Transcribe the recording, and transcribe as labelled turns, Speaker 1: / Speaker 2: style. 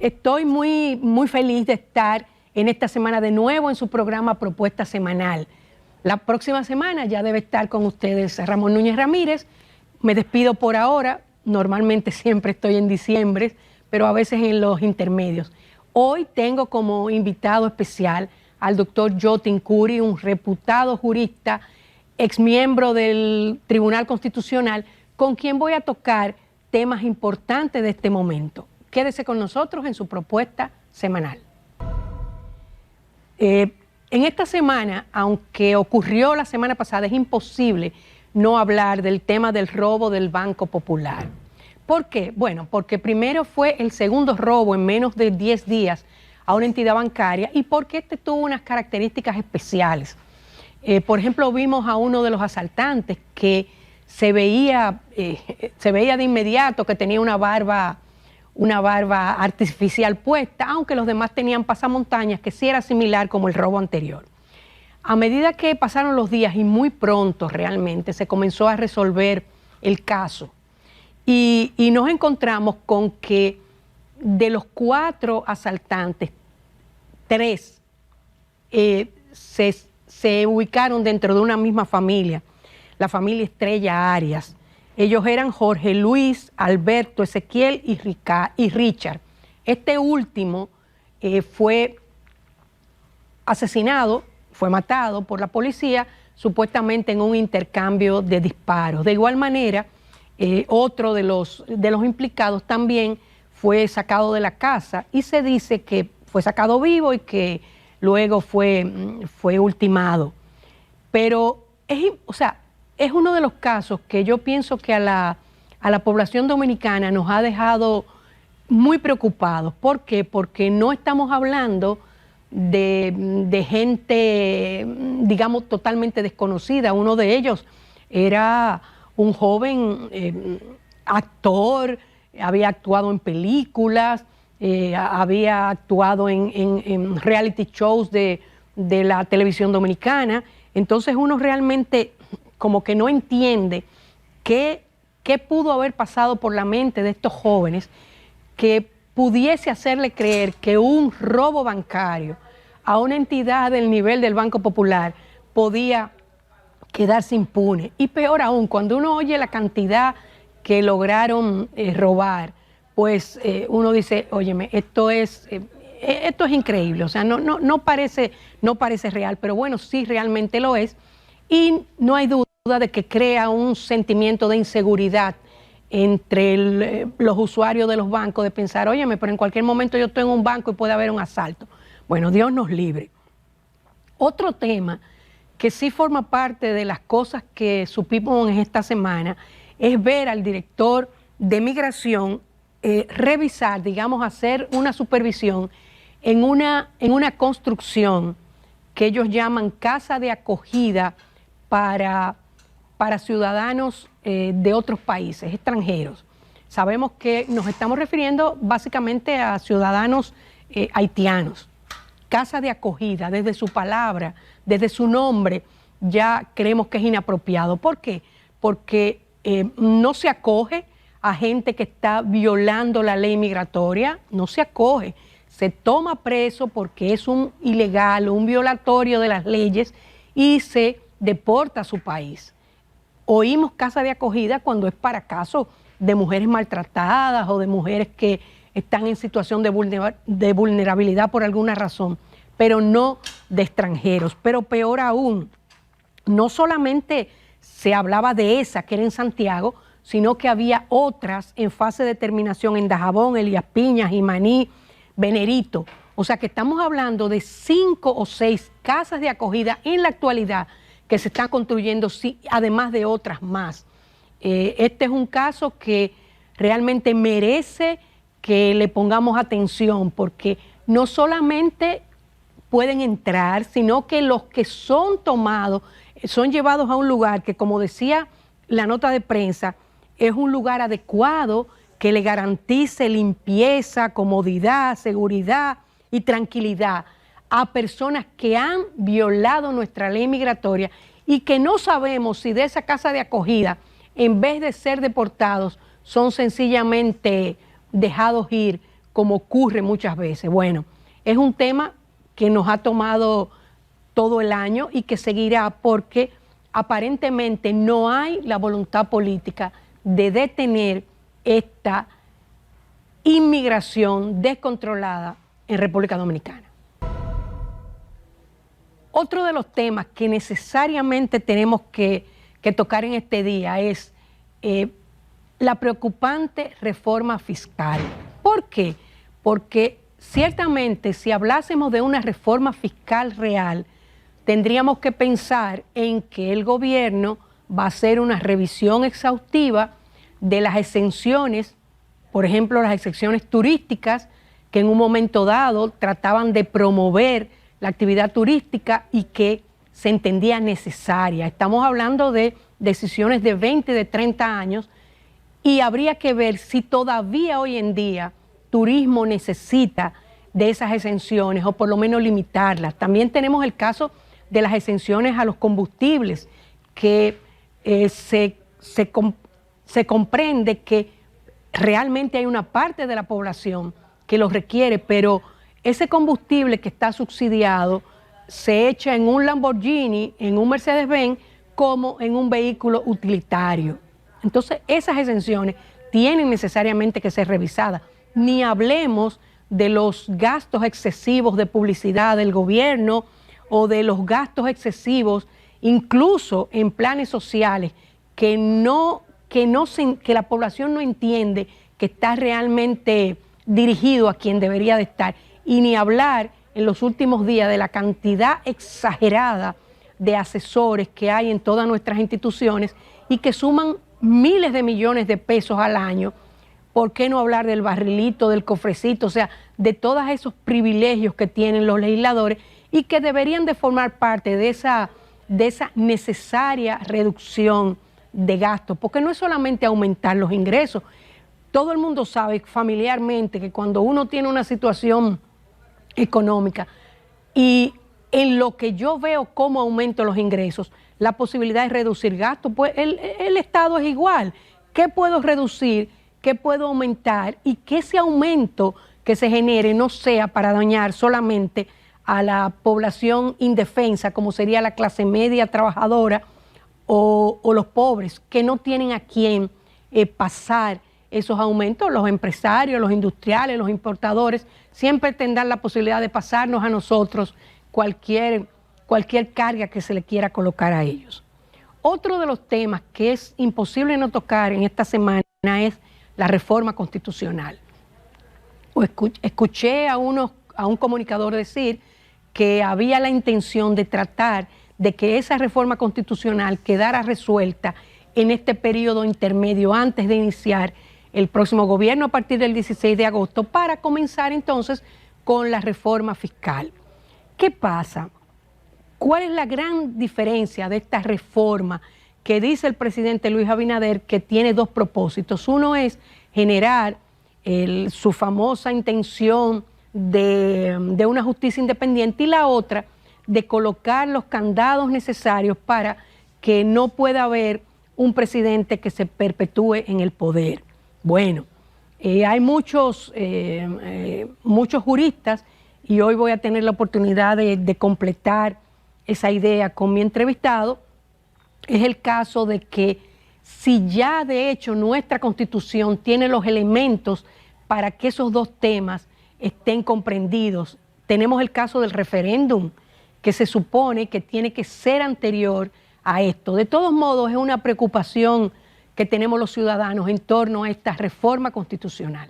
Speaker 1: Estoy muy feliz de estar en esta semana de nuevo en su programa Propuesta Semanal. La próxima semana ya debe estar con ustedes Ramón Núñez Ramírez. Me despido por ahora, normalmente siempre estoy en diciembre, pero a veces en los intermedios. Hoy tengo como invitado especial al doctor Yotin Curi, un reputado jurista, exmiembro del Tribunal Constitucional, con quien voy a tocar temas importantes de este momento. Quédese con nosotros en su propuesta semanal. En esta semana, aunque ocurrió la semana pasada, es imposible no hablar del tema del robo del Banco Popular. ¿Por qué? Bueno, porque primero fue el segundo robo en menos de 10 días a una entidad bancaria y porque este tuvo unas características especiales. Por ejemplo, vimos a uno de los asaltantes que se veía de inmediato que tenía una barba artificial puesta, aunque los demás tenían pasamontañas, que sí era similar como el robo anterior. A medida que pasaron los días y muy pronto realmente se comenzó a resolver el caso y nos encontramos con que de los 4 asaltantes, 3 se ubicaron dentro de una misma familia, la familia Estrella Arias. Ellos eran Jorge Luis, Alberto, Ezequiel y Richard. Este último fue asesinado, fue matado por la policía, supuestamente en un intercambio de disparos. De igual manera, otro de los implicados también fue sacado de la casa y se dice que fue sacado vivo y que luego fue ultimado. Pero es uno de los casos que yo pienso que a la población dominicana nos ha dejado muy preocupados. ¿Por qué? Porque no estamos hablando de gente, digamos, totalmente desconocida. Uno de ellos era un joven actor, había actuado en películas, había actuado en reality shows de la televisión dominicana. Entonces uno realmente como que no entiende qué pudo haber pasado por la mente de estos jóvenes que pudiese hacerle creer que un robo bancario a una entidad del nivel del Banco Popular podía quedarse impune. Y peor aún, cuando uno oye la cantidad que lograron robar, pues uno dice, óyeme, esto es increíble, o sea, no parece real, pero bueno, sí realmente lo es. Y no hay duda de que crea un sentimiento de inseguridad entre los usuarios de los bancos, de pensar, óyeme, pero en cualquier momento yo estoy en un banco y puede haber un asalto. Bueno, Dios nos libre. Otro tema que sí forma parte de las cosas que supimos en esta semana es ver al director de Migración revisar, digamos, hacer una supervisión en una construcción que ellos llaman casa de acogida para ciudadanos de otros países, extranjeros. Sabemos que nos estamos refiriendo básicamente a ciudadanos haitianos. Casa de acogida, desde su palabra, desde su nombre, ya creemos que es inapropiado. ¿Por qué? Porque no se acoge a gente que está violando la ley migratoria, no se acoge. Se toma preso porque es un ilegal, un violatorio de las leyes y se deporta a su país. Oímos casa de acogida cuando es para casos de mujeres maltratadas o de mujeres que están en situación de vulnerabilidad por alguna razón, pero no de extranjeros. Pero peor aún, no solamente se hablaba de esa que era en Santiago, sino que había otras en fase de terminación en Dajabón, Elías Piñas, Jimaní, Venerito. O sea que estamos hablando de 5 o 6 casas de acogida en la actualidad que se están construyendo, sí, además de otras más. Este es un caso que realmente merece que le pongamos atención, porque no solamente pueden entrar, sino que los que son tomados son llevados a un lugar que, como decía la nota de prensa, es un lugar adecuado que le garantice limpieza, comodidad, seguridad y tranquilidad a personas que han violado nuestra ley migratoria y que no sabemos si de esa casa de acogida, en vez de ser deportados, son sencillamente dejados ir como ocurre muchas veces. Bueno, es un tema que nos ha tomado todo el año y que seguirá porque aparentemente no hay la voluntad política de detener esta inmigración descontrolada en República Dominicana. Otro de los temas que necesariamente tenemos que tocar en este día es la preocupante reforma fiscal. ¿Por qué? Porque ciertamente si hablásemos de una reforma fiscal real, tendríamos que pensar en que el gobierno va a hacer una revisión exhaustiva de las exenciones, por ejemplo, las exenciones turísticas, que en un momento dado trataban de promover la actividad turística y que se entendía necesaria. Estamos hablando de decisiones de 20, de 30 años, y habría que ver si todavía hoy en día turismo necesita de esas exenciones o por lo menos limitarlas. También tenemos el caso de las exenciones a los combustibles, que se comprende que realmente hay una parte de la población que los requiere, pero ese combustible que está subsidiado se echa en un Lamborghini, en un Mercedes-Benz, como en un vehículo utilitario. Entonces, esas exenciones tienen necesariamente que ser revisadas. Ni hablemos de los gastos excesivos de publicidad del gobierno o de los gastos excesivos, incluso en planes sociales, que la población no entiende que está realmente dirigido a quien debería de estar. Y ni hablar en los últimos días de la cantidad exagerada de asesores que hay en todas nuestras instituciones y que suman miles de millones de pesos al año. ¿Por qué no hablar del barrilito, del cofrecito? O sea, de todos esos privilegios que tienen los legisladores y que deberían de formar parte de esa necesaria reducción de gastos, porque no es solamente aumentar los ingresos. Todo el mundo sabe familiarmente que cuando uno tiene una situación económica y en lo que yo veo cómo aumento los ingresos, la posibilidad de reducir gastos, pues el Estado es igual. ¿Qué puedo reducir? ¿Qué puedo aumentar? Y que ese aumento que se genere no sea para dañar solamente a la población indefensa, como sería la clase media trabajadora o los pobres, que no tienen a quién pasar esos aumentos. Los empresarios, los industriales, los importadores, siempre tendrán la posibilidad de pasarnos a nosotros cualquier carga que se le quiera colocar a ellos. Otro de los temas que es imposible no tocar en esta semana es la reforma constitucional. Escuché a un comunicador decir que había la intención de tratar de que esa reforma constitucional quedara resuelta en este periodo intermedio antes de iniciar el próximo gobierno a partir del 16 de agosto para comenzar entonces con la reforma fiscal. ¿Qué pasa? ¿Cuál es la gran diferencia de esta reforma que dice el presidente Luis Abinader que tiene dos propósitos? Uno es generar su famosa intención de una justicia independiente y la otra de colocar los candados necesarios para que no pueda haber un presidente que se perpetúe en el poder. Bueno, hay muchos juristas y hoy voy a tener la oportunidad de completar esa idea con mi entrevistado. Es el caso de que si ya de hecho nuestra Constitución tiene los elementos para que esos dos temas estén comprendidos, tenemos el caso del referéndum, que se supone que tiene que ser anterior a esto. De todos modos, es una preocupación que tenemos los ciudadanos en torno a esta reforma constitucional.